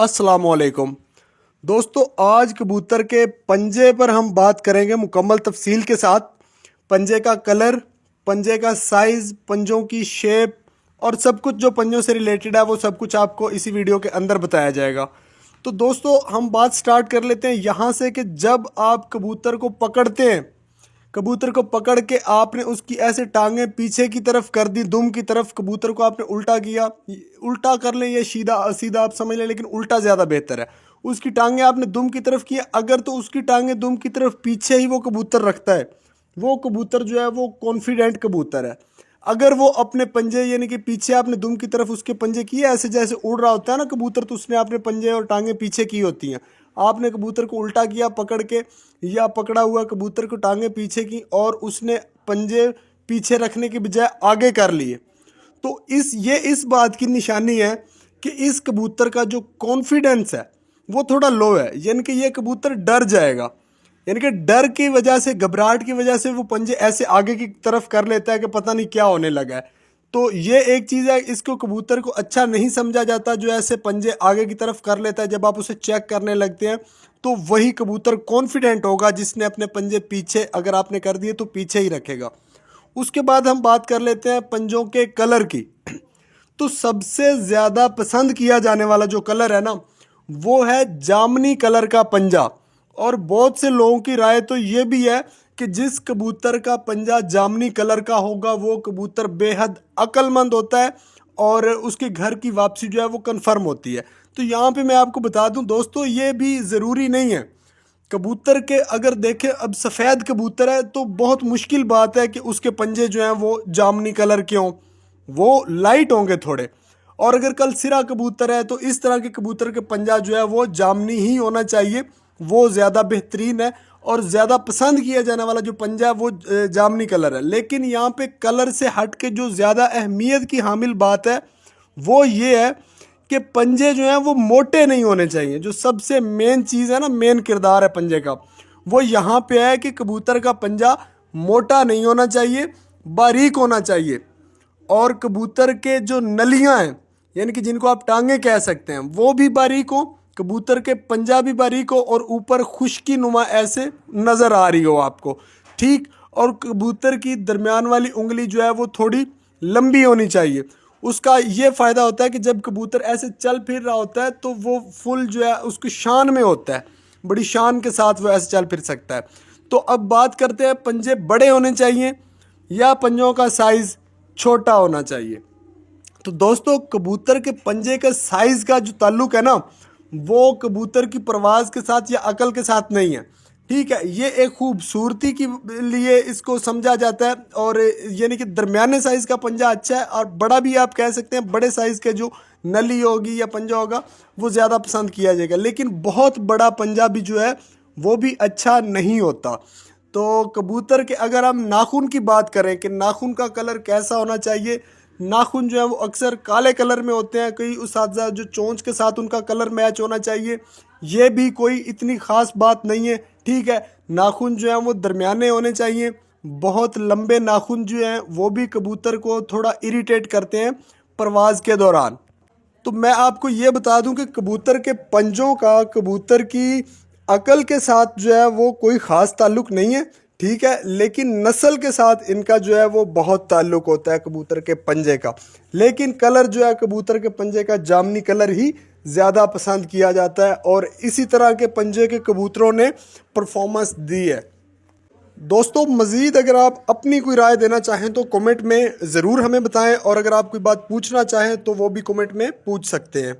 अस्सलामुअलैकुम दोस्तों, आज कबूतर के पंजे पर हम बात करेंगे मुकम्मल तफसील के साथ। पंजे का कलर, पंजे का साइज़, पंजों की शेप और सब कुछ जो पंजों से रिलेटेड है वो सब कुछ आपको इसी वीडियो के अंदर बताया जाएगा। तो दोस्तों हम बात स्टार्ट कर लेते हैं यहाँ से कि जब आप कबूतर को पकड़ते हैं, कबूतर को पकड़ के आपने उसकी ऐसे टांगें पीछे की तरफ कर दी, दुम की तरफ, कबूतर को आपने उल्टा किया, उल्टा कर लें या सीधा सीधा आप समझ लें, लेकिन उल्टा ज़्यादा बेहतर है। उसकी टांगें आपने दुम की तरफ किया, अगर तो उसकी टांगें दुम की तरफ पीछे ही वो कबूतर रखता है, वो कबूतर जो है वो कॉन्फिडेंट कबूतर है। अगर वो अपने पंजे यानी कि पीछे आपने दुम की तरफ उसके पंजे किए, ऐसे जैसे उड़ रहा होता है ना कबूतर, तो उसने अपने पंजे और टांगें पीछे की होती हैं। आपने कबूतर को उल्टा किया पकड़ के, या पकड़ा हुआ कबूतर को टांगें पीछे की और उसने पंजे पीछे रखने के बजाय आगे कर लिए, तो इस बात की निशानी है कि इस कबूतर का जो कॉन्फिडेंस है वो थोड़ा लो है, यानी कि ये कबूतर डर जाएगा। यानी कि डर की वजह से, घबराहट की वजह से वो पंजे ऐसे आगे की तरफ कर लेता है कि पता नहीं क्या होने लगा है। तो ये एक चीज़ है, इसको कबूतर को अच्छा नहीं समझा जाता जो ऐसे पंजे आगे की तरफ कर लेता है। जब आप उसे चेक करने लगते हैं तो वही कबूतर कॉन्फिडेंट होगा जिसने अपने पंजे पीछे, अगर आपने कर दिए तो पीछे ही रखेगा। उसके बाद हम बात कर लेते हैं पंजों के कलर की। तो सबसे ज़्यादा पसंद किया जाने वाला जो कलर है ना, वो है जामनी कलर का पंजा। और बहुत से लोगों की राय तो ये भी है कि जिस कबूतर का पंजा जामनी कलर का होगा वो कबूतर बेहद अक्लमंद होता है और उसके घर की वापसी जो है वो कंफर्म होती है। तो यहाँ पे मैं आपको बता दूं दोस्तों, ये भी ज़रूरी नहीं है। कबूतर के अगर देखें, अब सफ़ेद कबूतर है तो बहुत मुश्किल बात है कि उसके पंजे जो हैं वो जामनी कलर के हों, वो लाइट होंगे थोड़े। और अगर कल सिरा कबूतर है तो इस तरह के कबूतर के पंजा जो है वो जामनी ही होना चाहिए, वो ज़्यादा बेहतरीन है। और ज़्यादा पसंद किया जाने वाला जो पंजा है वो जामनी कलर है। लेकिन यहाँ पे कलर से हट के जो ज़्यादा अहमियत की हामिल बात है वो ये है कि पंजे जो हैं वो मोटे नहीं होने चाहिए। जो सबसे मेन चीज़ है ना, मेन किरदार है पंजे का, वो यहाँ पे है कि कबूतर का पंजा मोटा नहीं होना चाहिए, बारीक होना चाहिए। और कबूतर के जो नलियाँ हैं, यानी कि जिनको आप टांगे कह सकते हैं, वो भी बारीक हो, कबूतर के पंजा भी बारीक हो और ऊपर खुश्की नुमा ऐसे नज़र आ रही हो आपको, ठीक। और कबूतर की दरमियान वाली उंगली जो है वो थोड़ी लंबी होनी चाहिए। उसका ये फ़ायदा होता है कि जब कबूतर ऐसे चल फिर रहा होता है तो वो फुल जो है उसकी शान में होता है, बड़ी शान के साथ वो ऐसे चल फिर सकता है। तो अब बात करते हैं, पंजे बड़े होने चाहिए या पंजों का साइज़ छोटा होना चाहिए। तो दोस्तों कबूतर के पंजे के साइज़ का जो ताल्लुक है ना, वो कबूतर की परवाज़ के साथ या अकल के साथ नहीं है, ठीक है। ये एक खूबसूरती के लिए इसको समझा जाता है। और यानी कि दरमियाने साइज़ का पंजा अच्छा है, और बड़ा भी आप कह सकते हैं, बड़े साइज़ के जो नली होगी या पंजा होगा वो ज़्यादा पसंद किया जाएगा। लेकिन बहुत बड़ा पंजा भी जो है वो भी अच्छा नहीं होता। तो कबूतर के अगर हम नाखून की बात करें कि नाखून का कलर कैसा होना चाहिए, नाखून जो है वो अक्सर काले कलर में होते हैं। कई उस्ताद जो चोंच के साथ उनका कलर मैच होना चाहिए, ये भी कोई इतनी ख़ास बात नहीं है, ठीक है। नाखून जो है वो दरमियाने होने चाहिए। बहुत लंबे नाखून जो हैं वो भी कबूतर को थोड़ा इरिटेट करते हैं परवाज़ के दौरान। तो मैं आपको ये बता दूं कि कबूतर के पंजों का कबूतर की अकल के साथ जो है वो कोई ख़ास ताल्लुक़ नहीं है, ठीक है। लेकिन नस्ल के साथ इनका जो है वो बहुत ताल्लुक़ होता है कबूतर के पंजे का। लेकिन कलर जो है कबूतर के पंजे का जामनी कलर ही ज़्यादा पसंद किया जाता है, और इसी तरह के पंजे के कबूतरों ने परफॉर्मेंस दी है। दोस्तों मज़ीद अगर आप अपनी कोई राय देना चाहें तो कमेंट में ज़रूर हमें बताएं, और अगर आप कोई बात पूछना चाहें तो वो भी कमेंट में पूछ सकते हैं।